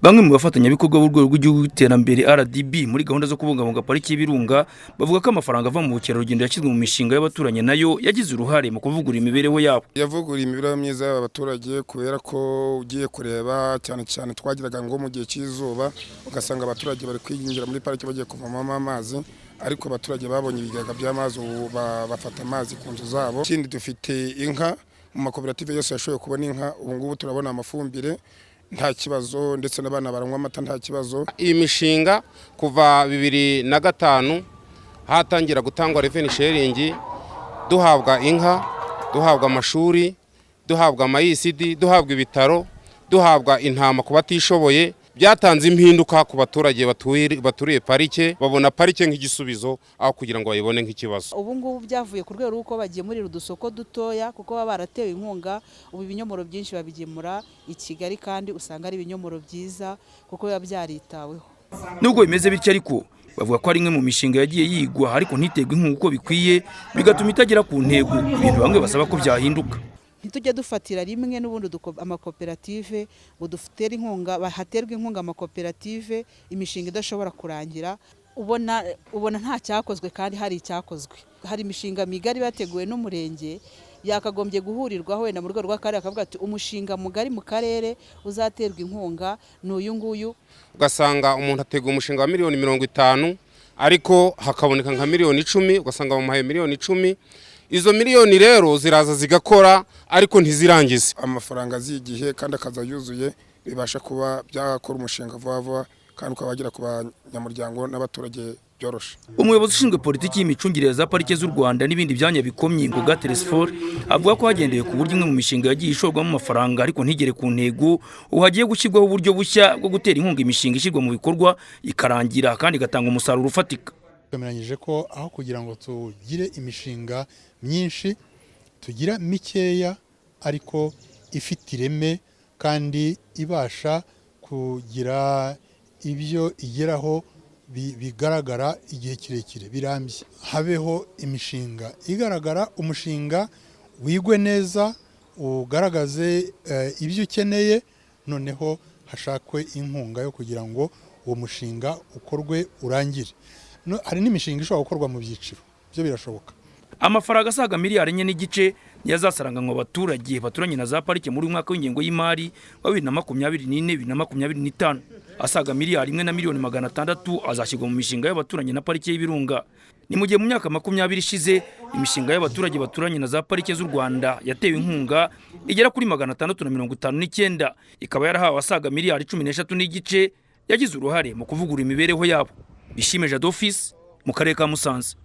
Bamwe mu bafatanyabikorwa b'urwego rw'igihugu rw'iterambere RDB muri gahunda zo kubungabunga pariki y'Ibirunga bavuga ko amafaranga ava mu bukerarugendo yashyizwe mu mishinga y'abaturanyi nayo yagize uruhare mu kuvugura imibereho yabo. Yavugura imibereho myiza y'abaturage kubera ko ugiye kureba cyane cyane twagiraga ngo mu gihe cy'izuba ugasanga abaturage bari kwinjira muri pariki bagiye kuvomamo amazi, ariko abaturage babonye ibigaga by'amazi bafata amazi ku nzu zabo. Ikindi dufite inka mu makoperative yose yashoboye kubona inka, ubu ngubu turabona amafumbire nta kibazo, ndetse n'abana baranywa amata nta kibazo. Iyi mishinga kuva 2005 hatangira gutangwa revenue sharing, duhabwa inka, duhabwa amashuri, duhabwa amayisidi, duhabwa ibitaro, duhabwa intama ku batishoboye, byatanze impinduka ku baturage baturiye parike, babona parike nk'igisubizo aho kugira ngo bayibone nk'ikibazo. Ubu ngubu byavuye ku rwego rw'uko bagiye muri udusoko dutoya, kuko baba baratewe inkunga. Ubu ibinyomoro byinshi babigemura i Kigali kandi usanga ari ibinyomoro byiza kuko biba byaritaweho. Nubwo bimeze bityo ariko bavuga ko ari imwe mu mishinga yagiye yigwa ariko ntitegwe inkunga uko bikwiye, bigatuma itagera ku ntego, ibintu bamwe basaba ko byahinduka. Ntitujye dufatira rimwe n'ubundi amakoperative ngo dufutere inkunga, haterwa inkunga amakoperative imishinga idashobora kurangira. Ubona nta cyakozwe kandi hari icyakozwe. Hari imishinga migari bateguwe n'umurenge yakagombye guhurirwaho wenda mu rwego rw'akarere, akavuga ati umushinga mugari mu karere uzaterwa inkunga n'uyu nguyu. Ugasanga umuntu ategura umushinga wa miliyoni 50 ariko hakaboneka nka miliyoni 10, ugasanga bamuhaye miliyoni 10. Izo miliyoni rero ziraza zigakora ariko ntizirangize. Amafaranga azigihe kandi akaza yuzuye bibasha kuba byakora umushinga vuba kandi ukabagira ku banyamuryango n'abaturage byoroshe. Umuyobozi ushinzwe politiki y'imicungire za parike z'u Rwanda n'ibindi byanya bikomye ngo Teresfor avuga ko hagendewe ku buryo imwe mu mishinga yagiye ishorwamo amafaranga ariko ntigere ku ntego, hagiye gushyirwaho uburyo bushya bwo gutera inkunga imishinga ishyirwa mu bikorwa ikarangira kandi igatanga umusaruro ufatika. Twemeranyije ko aho kugira ngo tugire imishinga myinshi tugira mikeya ariko ifite ireme kandi ibasha kugira ibyo igeraho bigaragara igihe kirekire birambye. Habeho imishinga igaragara, umushinga wigwe neza, ugaragaze ibyo ukeneye, noneho hashakwe inkunga yo kugira ngo uwo mushinga ukorwe urangire. Hari n'imishinga ishobora gukorwa mu byiciro, byo birashoboka. Amafaranga asaga miliyari 4 n'igice yazasaranganywa abaturage baturanye na za parike muri mwaka w'ingengo y'imari wa 2024-2025. Asaga miliyari 1 na miliyoni 600 azashyirwa mu mishinga y'abaturanye na parike y'Ibirunga. Ni mu gihe mu myaka 20 ishize imishinga y'abaturage baturanye na za parike z'u Rwanda yatewe inkunga igera kuri 659, ikaba yarahawe asaga miliyari 13 n'igice yagize uruhare mu kuvugura imibereho yabo. Bishime Jadofis mu karere ka Musanze.